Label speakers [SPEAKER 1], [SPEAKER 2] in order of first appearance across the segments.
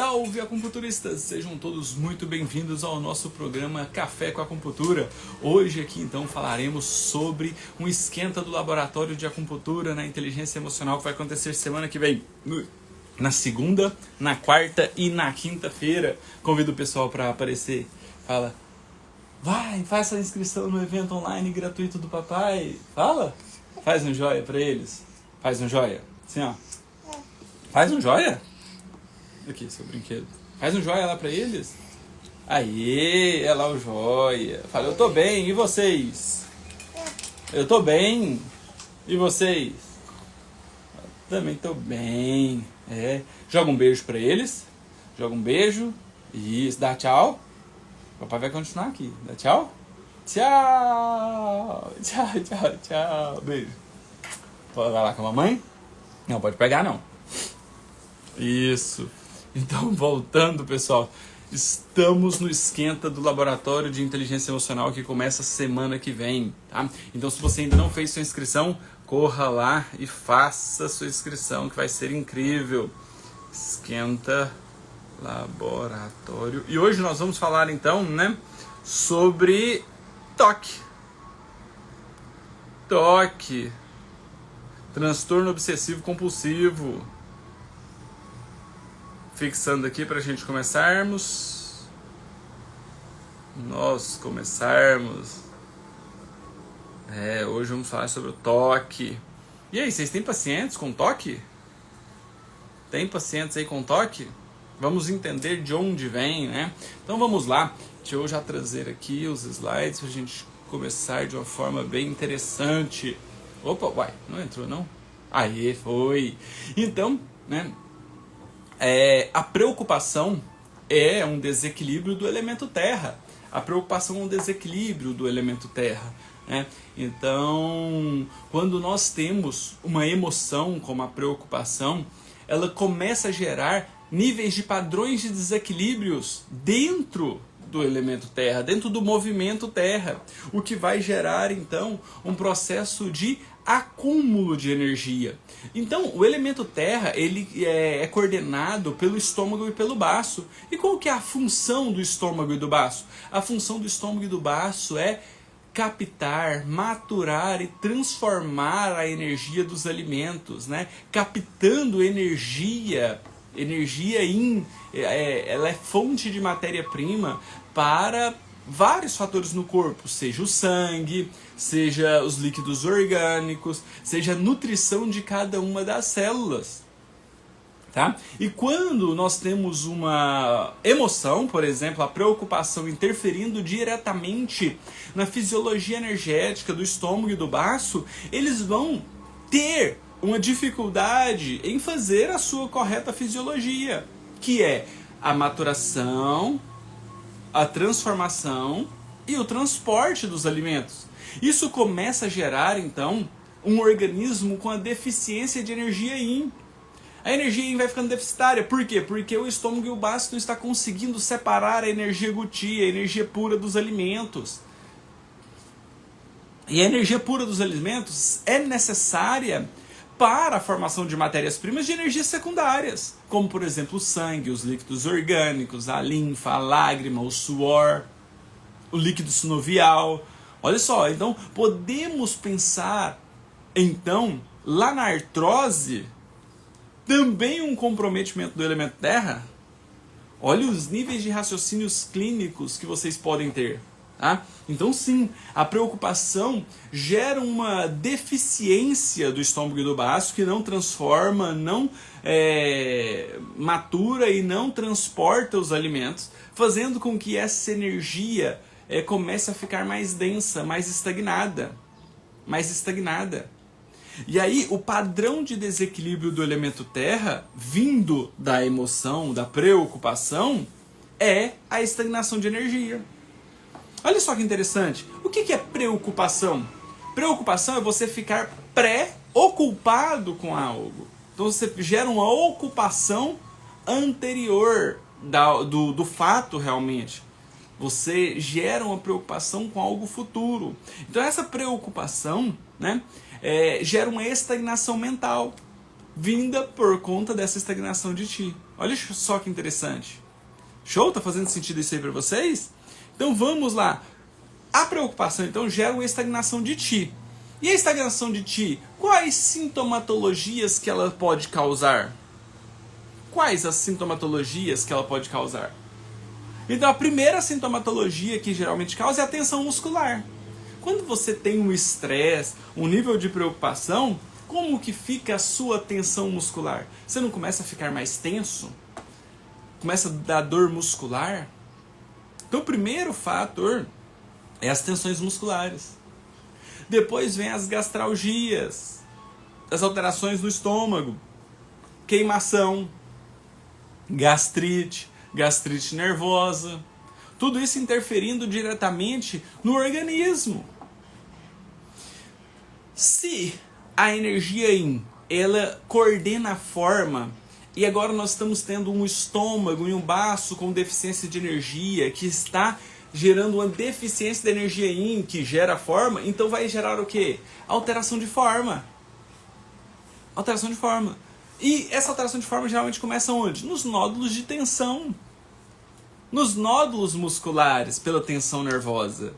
[SPEAKER 1] Salve acupunturistas! Sejam todos muito bem-vindos ao nosso programa Café com Acupuntura. Hoje aqui então falaremos sobre um esquenta do laboratório de acupuntura na inteligência emocional que vai acontecer semana que vem, na segunda, na quarta e na quinta-feira. Convido o pessoal para aparecer. Fala, vai, faça a inscrição no evento online gratuito do papai. Fala, faz um joia para eles. Faz um joia, assim ó. Faz um joia. Aqui, seu brinquedo. Faz um joia lá pra eles. Aê, é lá o joia. Fala, eu tô bem, e vocês? Eu tô bem, e vocês? Também tô bem. É. Joga um beijo pra eles. Joga um beijo. Isso, dá tchau. O papai vai continuar aqui. Dá tchau. Tchau. Tchau, tchau, tchau. Beijo. Vai lá com a mamãe? Não, pode pegar não. Isso. Então, voltando, pessoal, estamos no esquenta do laboratório de inteligência emocional que começa semana que vem, tá? Então, se você ainda não fez sua inscrição, corra lá e faça sua inscrição, que vai ser incrível. Esquenta laboratório. E hoje nós vamos falar, então, né, sobre TOC. TOC. Transtorno obsessivo compulsivo. Fixando aqui para a gente começarmos. Hoje vamos falar sobre o TOC. E aí, vocês têm pacientes com TOC? Tem pacientes aí com TOC? Vamos entender de onde vem, né? Então vamos lá. Deixa eu já trazer aqui os slides para a gente começar de uma forma bem interessante. Opa, uai, não entrou não? Aí, foi. Então, né? A preocupação é um desequilíbrio do elemento terra. A preocupação é um desequilíbrio do elemento terra, né? Então, quando nós temos uma emoção como a preocupação, ela começa a gerar níveis de padrões de desequilíbrios dentro do elemento terra, dentro do movimento terra, o que vai gerar então um processo de acúmulo de energia. Então, o elemento terra, ele é coordenado pelo estômago e pelo baço. E qual que é a função do estômago e do baço? A função do estômago e do baço é captar, maturar e transformar a energia dos alimentos, né? Captando energia, ela é fonte de matéria-prima para vários fatores no corpo, seja o sangue, seja os líquidos orgânicos, seja a nutrição de cada uma das células, tá? E quando nós temos uma emoção, por exemplo, a preocupação interferindo diretamente na fisiologia energética do estômago e do baço, eles vão ter uma dificuldade em fazer a sua correta fisiologia, que é a maturação, a transformação e o transporte dos alimentos. Isso começa a gerar, então, um organismo com a deficiência de energia yin. A energia yin vai ficando deficitária. Por quê? Porque o estômago e o baço não estão conseguindo separar a energia guti, a energia pura dos alimentos. E a energia pura dos alimentos é necessária para a formação de matérias-primas de energias secundárias, como por exemplo o sangue, os líquidos orgânicos, a linfa, a lágrima, o suor, o líquido sinovial. Olha só, então podemos pensar, então, lá na artrose, também um comprometimento do elemento terra. Olha os níveis de raciocínios clínicos que vocês podem ter. Tá? Então sim, a preocupação gera uma deficiência do estômago e do baço que não transforma, não matura e não transporta os alimentos, fazendo com que essa energia comece a ficar mais densa, mais estagnada. E aí o padrão de desequilíbrio do elemento terra, vindo da emoção, da preocupação, é a estagnação de energia. Olha só que interessante. O que é preocupação? Preocupação é você ficar pré-ocupado com algo. Então você gera uma ocupação anterior do fato realmente. Você gera uma preocupação com algo futuro. Então essa preocupação, né, gera uma estagnação mental, vinda por conta dessa estagnação de ti. Olha só que interessante. Show? Tá fazendo sentido isso aí para vocês? Então vamos lá. A preocupação então gera uma estagnação de Qi. E a estagnação de Qi, quais sintomatologias que ela pode causar? Quais as sintomatologias que ela pode causar? Então a primeira sintomatologia que geralmente causa é a tensão muscular. Quando você tem um estresse, um nível de preocupação, como que fica a sua tensão muscular? Você não começa a ficar mais tenso? Começa a dar dor muscular? Então o primeiro fator é as tensões musculares. Depois vem as gastralgias, as alterações no estômago, queimação, gastrite nervosa. Tudo isso interferindo diretamente no organismo. Se a energia Yin, ela coordena a forma, e agora nós estamos tendo um estômago e um baço com deficiência de energia, que está gerando uma deficiência de energia Yin, que gera forma, então vai gerar o quê? Alteração de forma. Alteração de forma. E essa alteração de forma geralmente começa onde? Nos nódulos de tensão. Nos nódulos musculares, pela tensão nervosa.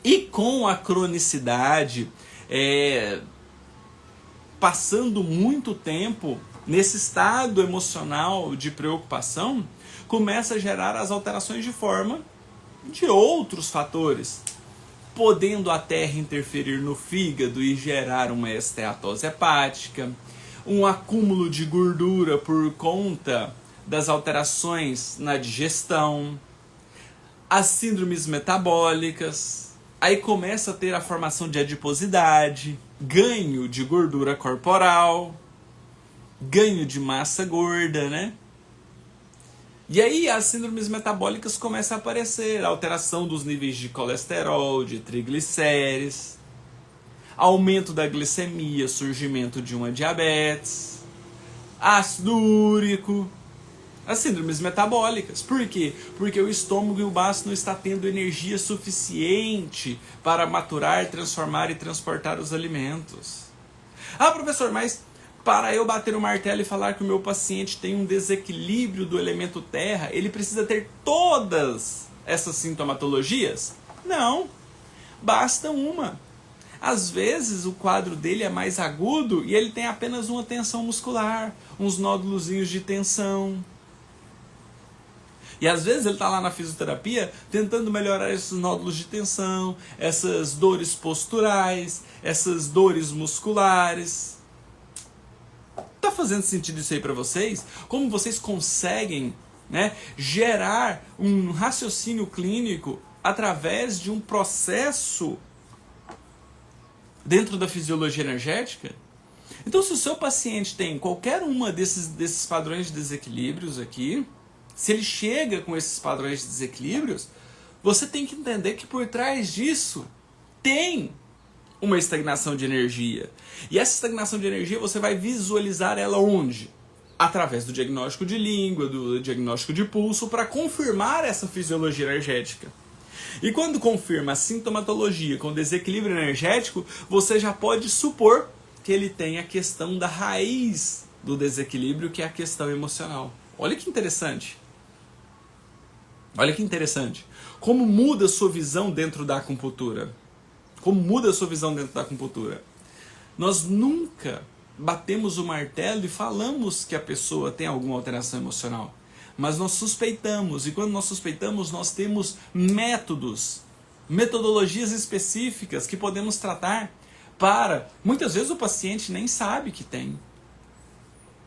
[SPEAKER 1] E com a cronicidade, passando muito tempo nesse estado emocional de preocupação, começa a gerar as alterações de forma de outros fatores, podendo até interferir no fígado e gerar uma esteatose hepática, um acúmulo de gordura por conta das alterações na digestão, as síndromes metabólicas, aí começa a ter a formação de adiposidade, ganho de gordura corporal, ganho de massa gorda, né? E aí as síndromes metabólicas começam a aparecer, alteração dos níveis de colesterol, de triglicérides, aumento da glicemia, surgimento de uma diabetes, ácido úrico, as síndromes metabólicas. Por quê? Porque o estômago e o baço não está tendo energia suficiente para maturar, transformar e transportar os alimentos. Ah, professor, mas para eu bater o martelo e falar que o meu paciente tem um desequilíbrio do elemento terra, ele precisa ter todas essas sintomatologias? Não, basta uma. Às vezes o quadro dele é mais agudo e ele tem apenas uma tensão muscular, uns nódulozinhos de tensão. E às vezes ele está lá na fisioterapia tentando melhorar esses nódulos de tensão, essas dores posturais, essas dores musculares. Tá fazendo sentido isso aí para vocês? Como vocês conseguem, né, gerar um raciocínio clínico através de um processo dentro da fisiologia energética? Então, se o seu paciente tem qualquer uma desses padrões de desequilíbrios aqui, se ele chega com esses padrões de desequilíbrios, você tem que entender que por trás disso tem uma estagnação de energia. E essa estagnação de energia você vai visualizar ela onde? Através do diagnóstico de língua, do diagnóstico de pulso, para confirmar essa fisiologia energética. E quando confirma a sintomatologia com desequilíbrio energético, você já pode supor que ele tem a questão da raiz do desequilíbrio, que é a questão emocional. Olha que interessante. Olha que interessante. Como muda a sua visão dentro da acupuntura? Como muda a sua visão dentro da acupuntura? Nós nunca batemos o martelo e falamos que a pessoa tem alguma alteração emocional. Mas nós suspeitamos, e quando nós suspeitamos, nós temos metodologias específicas que podemos tratar para... Muitas vezes o paciente nem sabe que tem.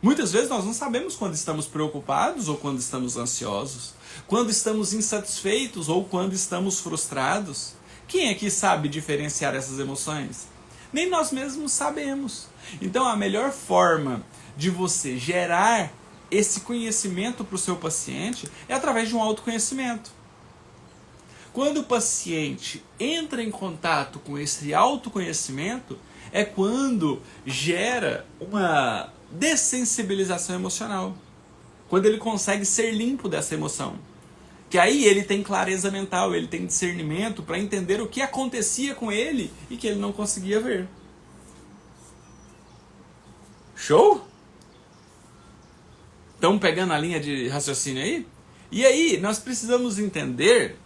[SPEAKER 1] Muitas vezes nós não sabemos quando estamos preocupados ou quando estamos ansiosos, quando estamos insatisfeitos ou quando estamos frustrados. Quem aqui sabe diferenciar essas emoções? Nem nós mesmos sabemos. Então a melhor forma de você gerar esse conhecimento para o seu paciente é através de um autoconhecimento. Quando o paciente entra em contato com esse autoconhecimento, é quando gera uma dessensibilização emocional. Quando ele consegue ser limpo dessa emoção. Que aí ele tem clareza mental, ele tem discernimento para entender o que acontecia com ele e que ele não conseguia ver. Show? Estão pegando a linha de raciocínio aí? E aí, nós precisamos entender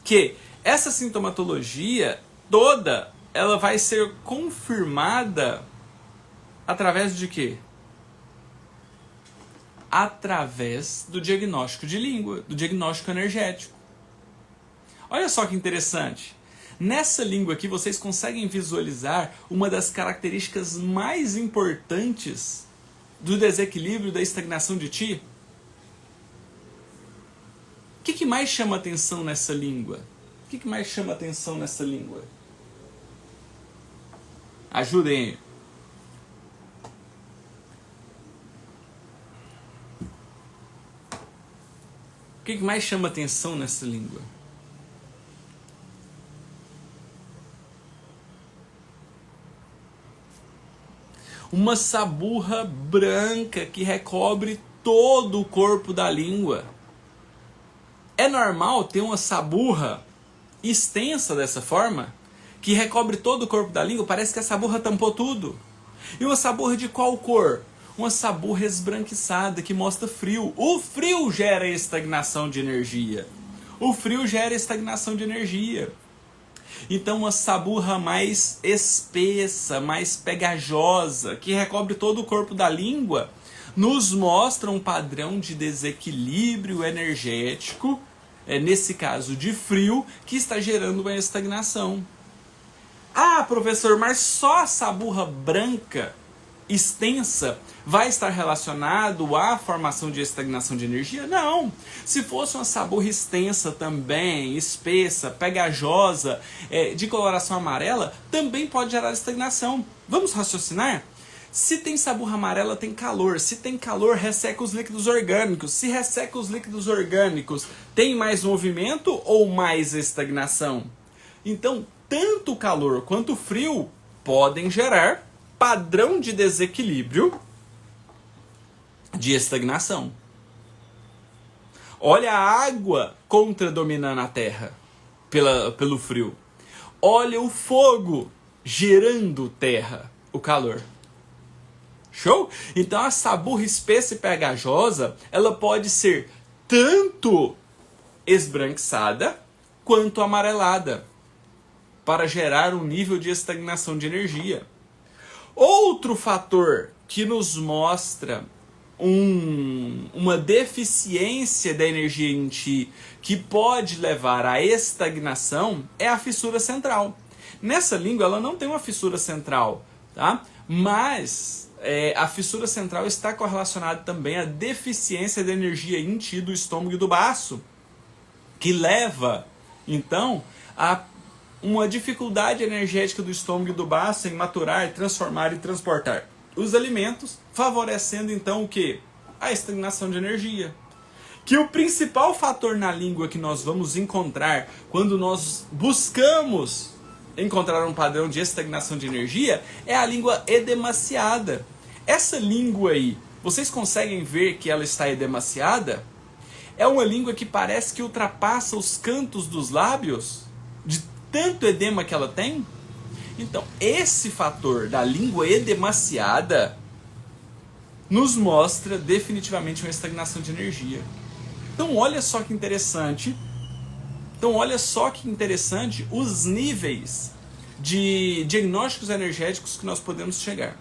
[SPEAKER 1] que essa sintomatologia toda, ela vai ser confirmada através de quê? Através do diagnóstico de língua, do diagnóstico energético. Olha só que interessante. Nessa língua aqui, vocês conseguem visualizar uma das características mais importantes do desequilíbrio, da estagnação de Ti? O que mais chama atenção nessa língua? O que mais chama atenção nessa língua? Ajudem aí. O que mais chama atenção nessa língua? Uma saburra branca que recobre todo o corpo da língua. É normal ter uma saburra extensa dessa forma, que recobre todo o corpo da língua? Parece que a saburra tampou tudo. E uma saburra de qual cor? Uma saburra esbranquiçada que mostra frio. O frio gera estagnação de energia. O frio gera estagnação de energia. Então uma saburra mais espessa, mais pegajosa, que recobre todo o corpo da língua, nos mostra um padrão de desequilíbrio energético, nesse caso de frio, que está gerando uma estagnação. Ah, professor, mas só a saburra branca extensa vai estar relacionado à formação de estagnação de energia? Não. Se fosse uma saburra extensa também, espessa, pegajosa, de coloração amarela, também pode gerar estagnação. Vamos raciocinar? Se tem saburra amarela, tem calor. Se tem calor, resseca os líquidos orgânicos. Se resseca os líquidos orgânicos, tem mais movimento ou mais estagnação? Então, tanto o calor quanto o frio podem gerar padrão de desequilíbrio de estagnação. Olha a água contradominando a terra pelo frio. Olha o fogo gerando terra, o calor. Show? Então a saburra espessa e pegajosa, ela pode ser tanto esbranquiçada quanto amarelada, para gerar um nível de estagnação de energia. Outro fator que nos mostra uma deficiência da energia em Ti, que pode levar à estagnação, é a fissura central. Nessa língua ela não tem uma fissura central, tá? Mas a fissura central está correlacionada também à deficiência da energia em Ti do estômago e do baço, que leva, então, a uma dificuldade energética do estômago e do baço em maturar, transformar e transportar os alimentos, favorecendo então o quê? A estagnação de energia. Que o principal fator na língua que nós vamos encontrar quando nós buscamos encontrar um padrão de estagnação de energia é a língua edemaciada. Essa língua aí, vocês conseguem ver que ela está edemaciada? É uma língua que parece que ultrapassa os cantos dos lábios, de tanto edema que ela tem. Então, esse fator da língua edemaciada nos mostra definitivamente uma estagnação de energia. Então, olha só que interessante. Os níveis de diagnósticos energéticos que nós podemos chegar.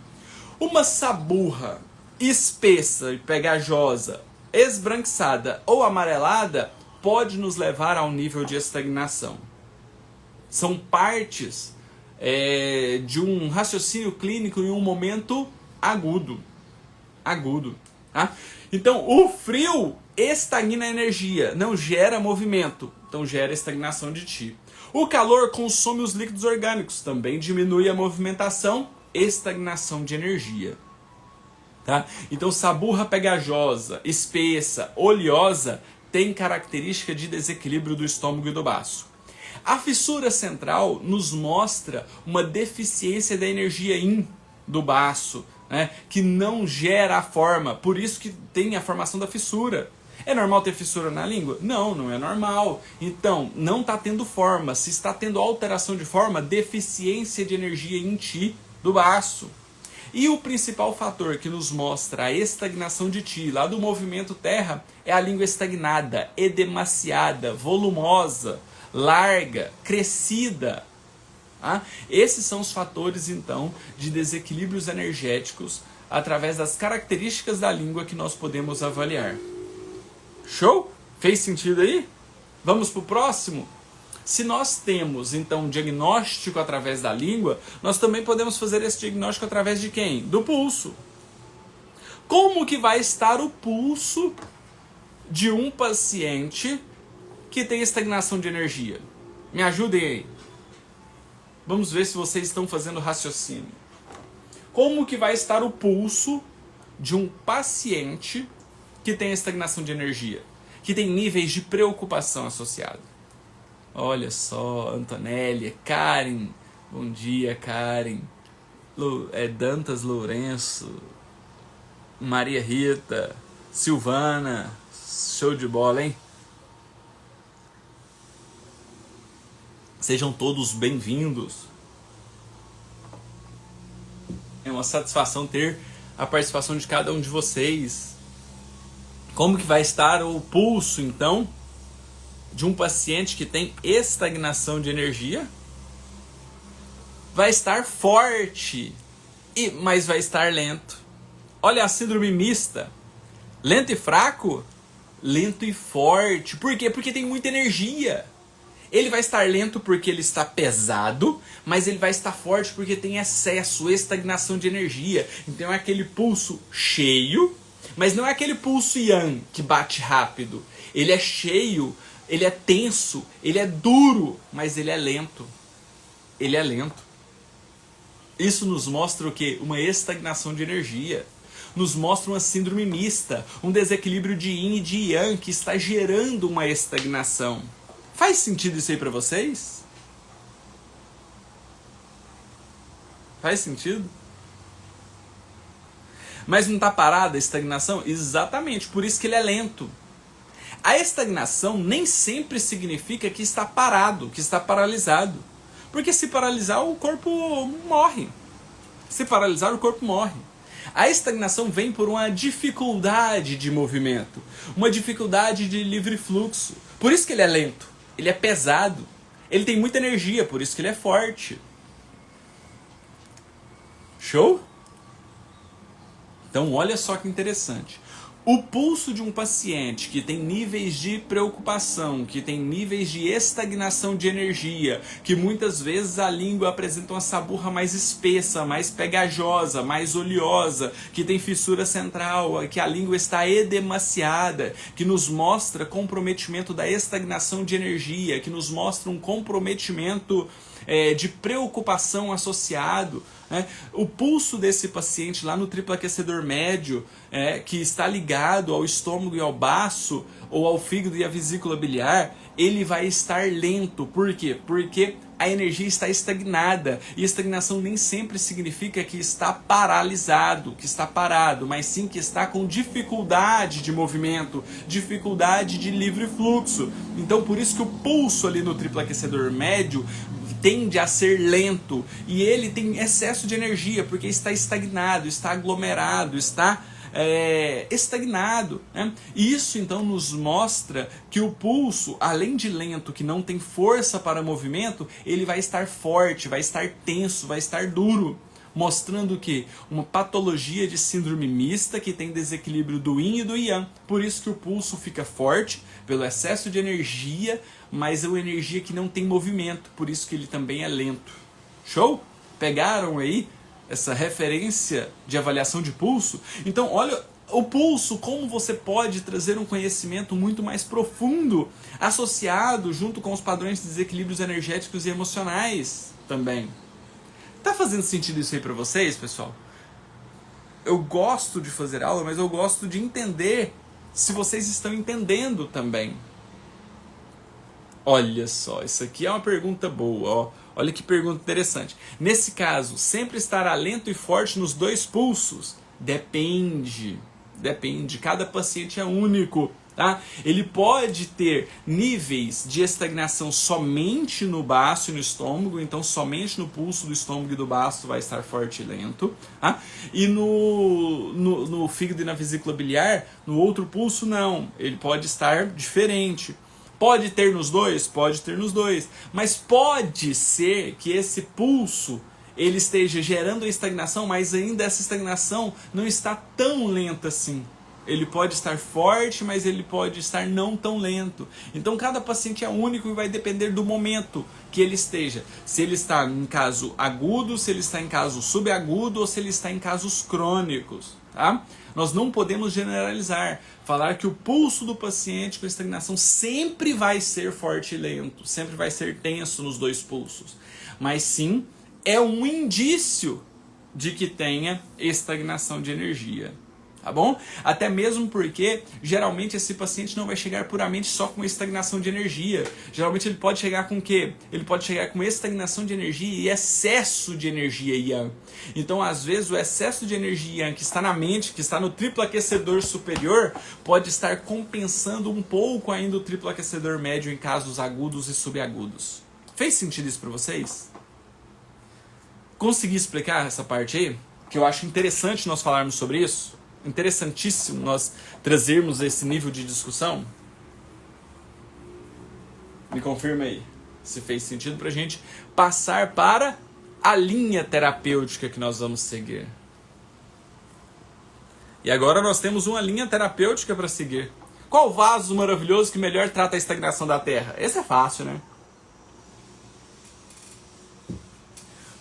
[SPEAKER 1] Uma saburra espessa e pegajosa, esbranquiçada ou amarelada pode nos levar a um nível de estagnação. São partes de um raciocínio clínico em um momento agudo. Tá? Então, o frio estagna a energia, não gera movimento, então gera estagnação de Ti. O calor consome os líquidos orgânicos, também diminui a movimentação, estagnação de energia. Tá? Então, saburra pegajosa, espessa, oleosa, tem característica de desequilíbrio do estômago e do baço. A fissura central nos mostra uma deficiência da energia yin do baço, né, que não gera a forma, por isso que tem a formação da fissura. É normal ter fissura na língua? Não, não é normal. Então, não está tendo forma. Se está tendo alteração de forma, deficiência de energia em Ti do baço. E o principal fator que nos mostra a estagnação de Ti, lá do movimento Terra, é a língua estagnada, edemaciada, volumosa, larga, crescida. Tá? Esses são os fatores, então, de desequilíbrios energéticos através das características da língua que nós podemos avaliar. Show? Fez sentido aí? Vamos para o próximo? Se nós temos, então, um diagnóstico através da língua, nós também podemos fazer esse diagnóstico através de quem? Do pulso. Como que vai estar o pulso de um paciente que tem estagnação de energia? Me ajudem aí. Vamos ver se vocês estão fazendo raciocínio. Como que vai estar o pulso de um paciente que tem estagnação de energia? Que tem níveis de preocupação associados? Olha só, Antonélia, Karen, bom dia, Karen, Dantas Lourenço, Maria Rita, Silvana, show de bola, hein? Sejam todos bem-vindos. É uma satisfação ter a participação de cada um de vocês. Como que vai estar o pulso, então, de um paciente que tem estagnação de energia? Vai estar forte, mas vai estar lento. Olha a síndrome mista. Lento e fraco, lento e forte. Por quê? Porque tem muita energia. Ele vai estar lento porque ele está pesado, mas ele vai estar forte porque tem excesso, estagnação de energia. Então é aquele pulso cheio, mas não é aquele pulso yang que bate rápido. Ele é cheio, ele é tenso, ele é duro, mas ele é lento. Ele é lento. Isso nos mostra o quê? Uma estagnação de energia. Nos mostra uma síndrome mista, um desequilíbrio de yin e de yang que está gerando uma estagnação. Faz sentido isso aí pra vocês? Faz sentido? Mas não está parada a estagnação? Exatamente, por isso que ele é lento. A estagnação nem sempre significa que está parado, que está paralisado. Porque se paralisar, o corpo morre. Se paralisar, o corpo morre. A estagnação vem por uma dificuldade de movimento, uma dificuldade de livre fluxo. Por isso que ele é lento, ele é pesado, ele tem muita energia, por isso que ele é forte. Show? Então olha só que interessante. O pulso de um paciente que tem níveis de preocupação, que tem níveis de estagnação de energia, que muitas vezes a língua apresenta uma saburra mais espessa, mais pegajosa, mais oleosa, que tem fissura central, que a língua está edemaciada, que nos mostra comprometimento da estagnação de energia, que nos mostra um comprometimento de preocupação associado. O pulso desse paciente lá no triplo aquecedor médio, que está ligado ao estômago e ao baço, ou ao fígado e à vesícula biliar, ele vai estar lento. Por quê? Porque a energia está estagnada. E estagnação nem sempre significa que está paralisado, que está parado, mas sim que está com dificuldade de movimento, dificuldade de livre fluxo. Então por isso que o pulso ali no triplo aquecedor médio tende a ser lento, e ele tem excesso de energia, porque está estagnado, está aglomerado, está estagnado. E isso então nos mostra que o pulso, além de lento, que não tem força para movimento, ele vai estar forte, vai estar tenso, vai estar duro, mostrando que uma patologia de síndrome mista que tem desequilíbrio do yin e do yang. Por isso que o pulso fica forte, pelo excesso de energia, mas é uma energia que não tem movimento, por isso que ele também é lento. Show? Pegaram aí essa referência de avaliação de pulso? Então olha o pulso, como você pode trazer um conhecimento muito mais profundo, associado junto com os padrões de desequilíbrios energéticos e emocionais também. Tá fazendo sentido isso aí pra vocês, pessoal? Eu gosto de fazer aula, mas eu gosto de entender se vocês estão entendendo também. Olha só, isso aqui é uma pergunta boa, ó. Olha que pergunta interessante. Nesse caso, sempre estará lento e forte nos dois pulsos? Depende. Cada paciente é único. Tá? Ele pode ter níveis de estagnação somente no baço e no estômago, então somente no pulso do estômago e do baço vai estar forte e lento. Tá? E no fígado e na vesícula biliar, no outro pulso não, ele pode estar diferente. Pode ter nos dois? Pode ter nos dois. Mas pode ser que esse pulso ele esteja gerando a estagnação, mas ainda essa estagnação não está tão lenta assim. Ele pode estar forte, mas ele pode estar não tão lento. Então cada paciente é único e vai depender do momento que ele esteja. Se ele está em caso agudo, se ele está em caso subagudo ou se ele está em casos crônicos. Tá? Nós não podemos generalizar, falar que o pulso do paciente com estagnação sempre vai ser forte e lento, sempre vai ser tenso nos dois pulsos. Mas sim, é um indício de que tenha estagnação de energia. Tá bom? Até mesmo porque, geralmente, esse paciente não vai chegar puramente só com estagnação de energia. Geralmente ele pode chegar com o quê? Ele pode chegar com estagnação de energia e excesso de energia yang. Então, às vezes, o excesso de energia yang que está na mente, que está no triplo aquecedor superior, pode estar compensando um pouco ainda o triplo aquecedor médio em casos agudos e subagudos. Fez sentido isso para vocês? Consegui explicar essa parte aí? Que eu acho interessante nós falarmos sobre isso? Interessantíssimo nós trazermos esse nível de discussão. Me confirma aí se fez sentido pra gente passar para a linha terapêutica que nós vamos seguir. E agora nós temos uma linha terapêutica para seguir. Qual vaso maravilhoso que melhor trata a estagnação da Terra? Esse é fácil, né?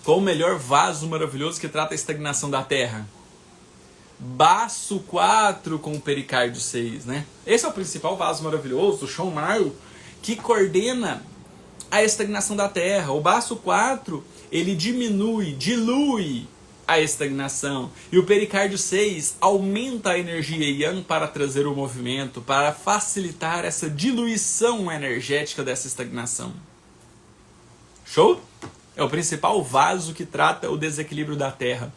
[SPEAKER 1] Qual o melhor vaso maravilhoso que trata a estagnação da Terra? Baço 4 com pericárdio 6, né? Esse é o principal vaso maravilhoso do chão Maio que coordena a estagnação da Terra. O baço 4, ele dilui a estagnação. E o pericárdio 6 aumenta a energia yang para trazer o movimento, para facilitar essa diluição energética dessa estagnação. Show? É o principal vaso que trata o desequilíbrio da Terra.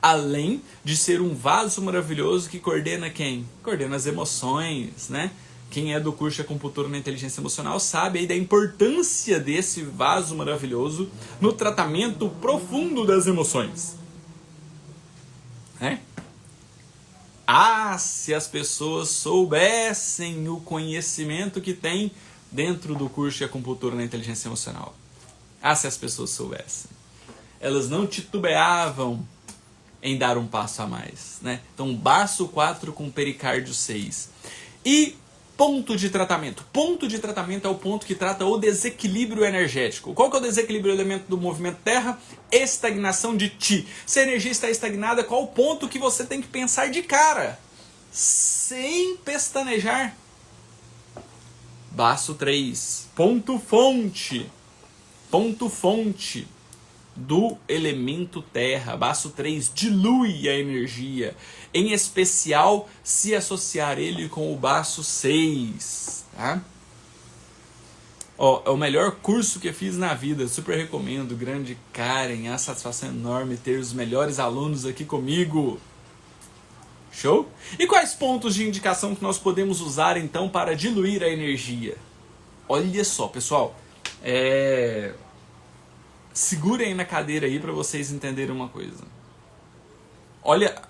[SPEAKER 1] Além de ser um vaso maravilhoso que coordena quem? Coordena as emoções, né? Quem é do curso de acupuntura na inteligência emocional sabe aí da importância desse vaso maravilhoso no tratamento profundo das emoções. Né? Ah, se as pessoas soubessem o conhecimento que tem dentro do curso de acupuntura na inteligência emocional. Ah, se as pessoas soubessem. Elas não titubeavam em dar um passo a mais, né? Então, baço 4 com pericárdio 6. E ponto de tratamento. Ponto de tratamento é o ponto que trata o desequilíbrio energético. Qual que é o desequilíbrio elemento do movimento Terra? Estagnação de Ti. Se a energia está estagnada, qual o ponto que você tem que pensar de cara? Sem pestanejar. Baço 3. Ponto fonte. Ponto fonte do elemento terra. Baço 3 dilui a energia, em especial se associar ele com o baço 6, tá? Ó, é o melhor curso que eu fiz na vida, super recomendo, grande Karen, é uma satisfação enorme ter os melhores alunos aqui comigo. Show? E quais pontos de indicação que nós podemos usar então para diluir a energia? Olha só, pessoal, segurem aí na cadeira aí para vocês entenderem uma coisa. Olha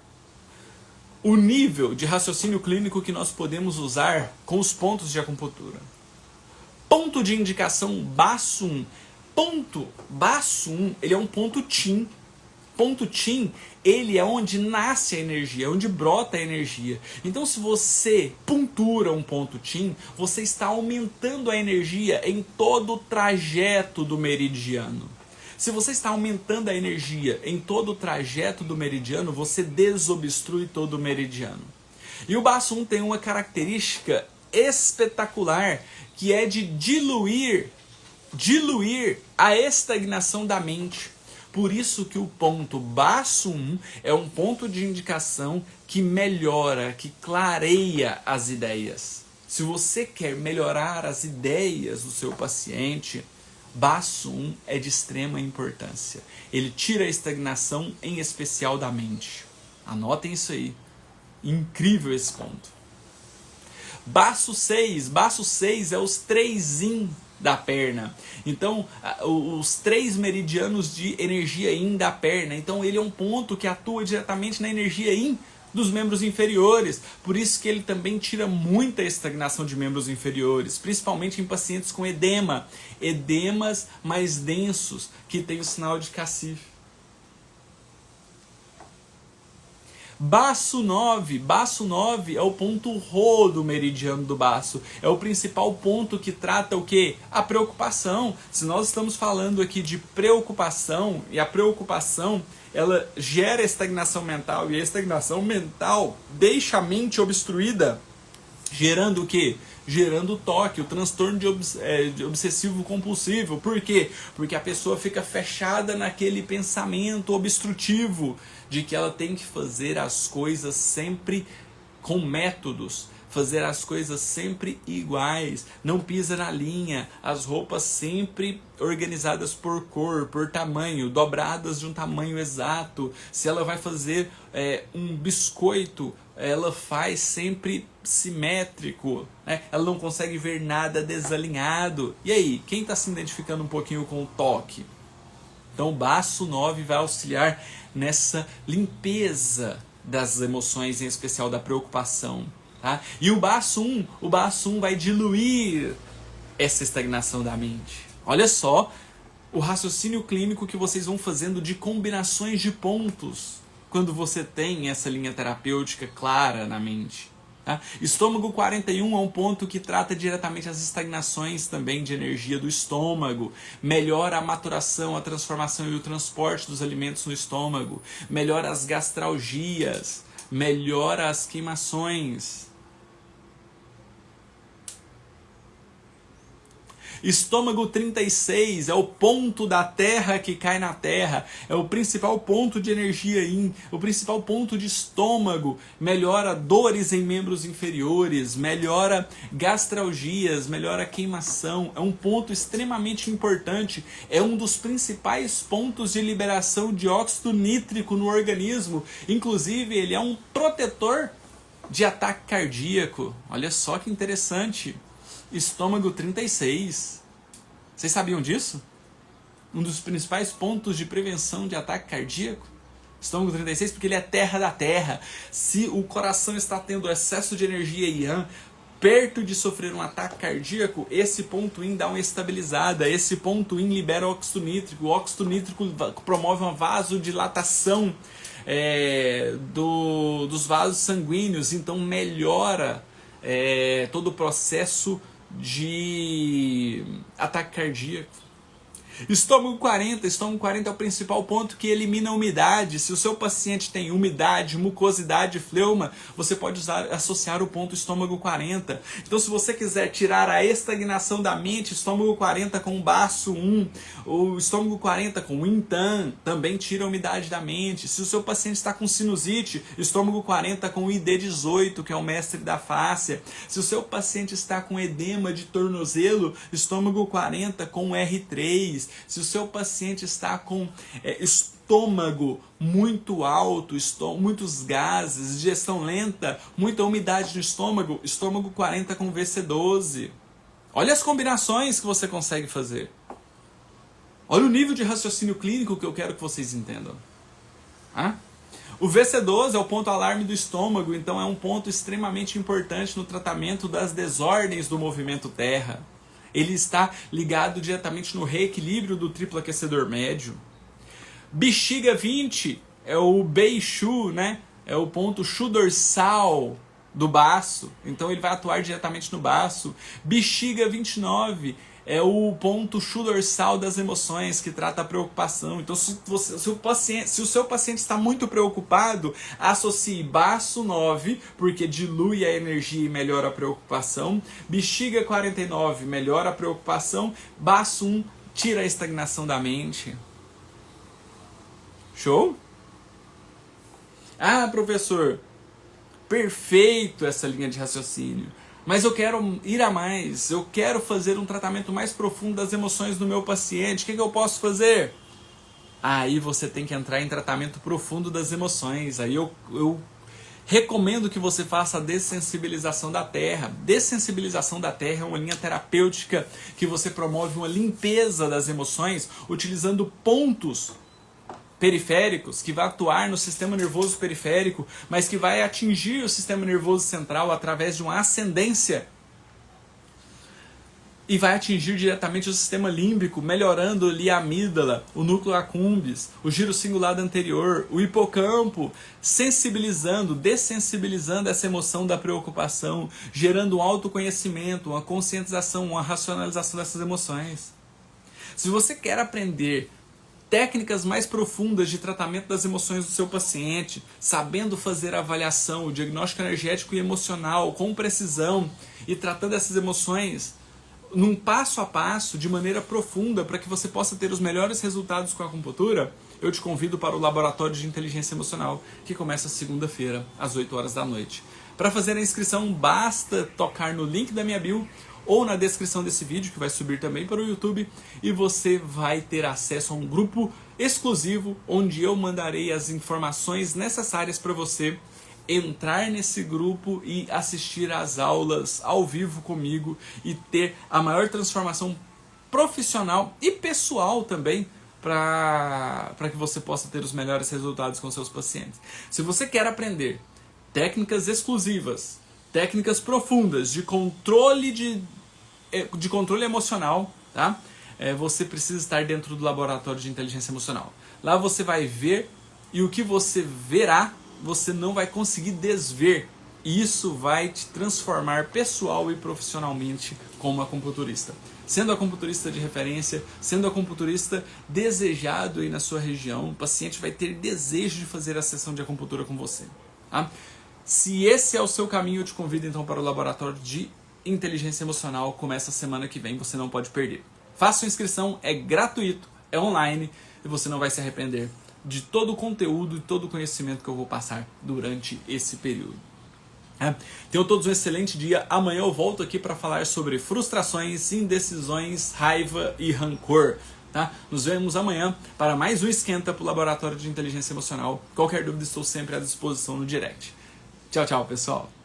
[SPEAKER 1] o nível de raciocínio clínico que nós podemos usar com os pontos de acupuntura. Ponto de indicação baço 1. Baço 1, ele é um ponto Tim. Ponto Tim, ele é onde nasce a energia, é onde brota a energia. Então, se você puntura um ponto Tim, você está aumentando a energia em todo o trajeto do meridiano. Se você está aumentando a energia em todo o trajeto do meridiano, você desobstrui todo o meridiano. E o baço 1 tem uma característica espetacular, que é de diluir a estagnação da mente. Por isso que o ponto baço 1 é um ponto de indicação que melhora, que clareia as ideias. Se você quer melhorar as ideias do seu paciente, baço 1 é de extrema importância. Ele tira a estagnação, em especial da mente. Anotem isso aí. Incrível esse ponto. Baço 6 é os 3 yin da perna. Então, os 3 meridianos de energia yin da perna. Então, ele é um ponto que atua diretamente na energia yin dos membros inferiores. Por isso que ele também tira muita estagnação de membros inferiores, principalmente em pacientes com edema. Edemas mais densos, que tem o sinal de cacife. Baço 9 é o ponto Rho do meridiano do baço. É o principal ponto que trata o quê? A preocupação. Se nós estamos falando aqui de preocupação, e a preocupação ela gera estagnação mental, e a estagnação mental deixa a mente obstruída, gerando o quê? Gerando toque, o transtorno de obsessivo compulsivo. Por quê? Porque a pessoa fica fechada naquele pensamento obstrutivo de que ela tem que fazer as coisas sempre com métodos, fazer as coisas sempre iguais, não pisa na linha, as roupas sempre organizadas por cor, por tamanho, dobradas de um tamanho exato. Se ela vai fazer um biscoito, ela faz sempre simétrico, né? Ela não consegue ver nada desalinhado. E aí, quem está se identificando um pouquinho com o toque? Então o baço 9 vai auxiliar nessa limpeza das emoções, em especial da preocupação. Tá? E o baço 1 vai diluir essa estagnação da mente. Olha só o raciocínio clínico que vocês vão fazendo de combinações de pontos quando você tem essa linha terapêutica clara na mente. Tá? Estômago 41 é um ponto que trata diretamente as estagnações também de energia do estômago, melhora a maturação, a transformação e o transporte dos alimentos no estômago, melhora as gastralgias, melhora as queimações. Estômago 36 é o ponto da terra que cai na terra, é o principal ponto de energia yin, o principal ponto de estômago, melhora dores em membros inferiores, melhora gastralgias, melhora queimação, é um ponto extremamente importante, é um dos principais pontos de liberação de óxido nítrico no organismo, inclusive ele é um protetor de ataque cardíaco. Olha só que interessante. Estômago 36. Vocês sabiam disso? Um dos principais pontos de prevenção de ataque cardíaco. Estômago 36, porque ele é terra da terra. Se o coração está tendo excesso de energia yang, perto de sofrer um ataque cardíaco, esse ponto yin dá uma estabilizada. Esse ponto yin libera óxido nítrico. O óxido nítrico promove uma vasodilatação dos vasos sanguíneos. Então melhora todo o processo de ataque cardíaco. Estômago 40 é o principal ponto que elimina a umidade. Se o seu paciente tem umidade, mucosidade, fleuma, você pode associar o ponto estômago 40. Então, se você quiser tirar a estagnação da mente, estômago 40 com o baço 1, o estômago 40 com o Yin-Tan, também tira a umidade da mente. Se o seu paciente está com sinusite, estômago 40 com o ID18, que é o mestre da fáscia. Se o seu paciente está com edema de tornozelo, estômago 40 com o R3. Se o seu paciente está com estômago muito alto, muitos gases, digestão lenta, muita umidade no estômago, estômago 40 com VC12. Olha as combinações que você consegue fazer. Olha o nível de raciocínio clínico que eu quero que vocês entendam. O VC12 é o ponto alarme do estômago, então é um ponto extremamente importante no tratamento das desordens do movimento terra. Ele está ligado diretamente no reequilíbrio do triplo aquecedor médio. Bexiga 20 é o Beishu, né? É o ponto Shu dorsal do baço. Então ele vai atuar diretamente no baço. Bexiga 29 é o ponto Shu dorsal das emoções, que trata a preocupação. Então, se o seu paciente está muito preocupado, associe baço 9, porque dilui a energia e melhora a preocupação. Bexiga 49 melhora a preocupação. Baço 1 tira a estagnação da mente. Show? Ah, professor, perfeito essa linha de raciocínio. Mas eu quero ir a mais, eu quero fazer um tratamento mais profundo das emoções do meu paciente. O que eu posso fazer? Aí você tem que entrar em tratamento profundo das emoções. Aí eu Recomendo que você faça a dessensibilização da terra. Dessensibilização da terra é uma linha terapêutica que você promove uma limpeza das emoções utilizando pontos periféricos que vai atuar no sistema nervoso periférico, mas que vai atingir o sistema nervoso central através de uma ascendência e vai atingir diretamente o sistema límbico, melhorando ali a amígdala, o núcleo accumbens, o giro cingulado anterior, o hipocampo, sensibilizando, dessensibilizando essa emoção da preocupação, gerando um autoconhecimento, uma conscientização, uma racionalização dessas emoções. Se você quer aprender técnicas mais profundas de tratamento das emoções do seu paciente, sabendo fazer a avaliação, o diagnóstico energético e emocional com precisão e tratando essas emoções num passo a passo, de maneira profunda, para que você possa ter os melhores resultados com a acupuntura, eu te convido para o Laboratório de Inteligência Emocional, que começa segunda-feira, às 8 horas da noite. Para fazer a inscrição, basta tocar no link da minha bio ou na descrição desse vídeo, que vai subir também para o YouTube, e você vai ter acesso a um grupo exclusivo, onde eu mandarei as informações necessárias para você entrar nesse grupo e assistir às aulas ao vivo comigo e ter a maior transformação profissional e pessoal também para que você possa ter os melhores resultados com seus pacientes. Se você quer aprender técnicas exclusivas, técnicas profundas de controle controle emocional, tá? Você precisa estar dentro do Laboratório de Inteligência Emocional. Lá você vai ver, e o que você verá você não vai conseguir desver. E isso vai te transformar pessoal e profissionalmente como acupunturista. Sendo acupunturista de referência, sendo acupunturista desejado aí na sua região, o paciente vai ter desejo de fazer a sessão de acupuntura com você. Tá? Se esse é o seu caminho, eu te convido então para o Laboratório de Inteligência Emocional. Começa semana que vem, você não pode perder. Faça sua inscrição, é gratuito, é online e você não vai se arrepender de todo o conteúdo e todo o conhecimento que eu vou passar durante esse período. Tenham todos um excelente dia. Amanhã eu volto aqui para falar sobre frustrações, indecisões, raiva e rancor. Tá? Nos vemos amanhã para mais um Esquenta para o Laboratório de Inteligência Emocional. Qualquer dúvida, estou sempre à disposição no direct. Tchau, tchau, pessoal.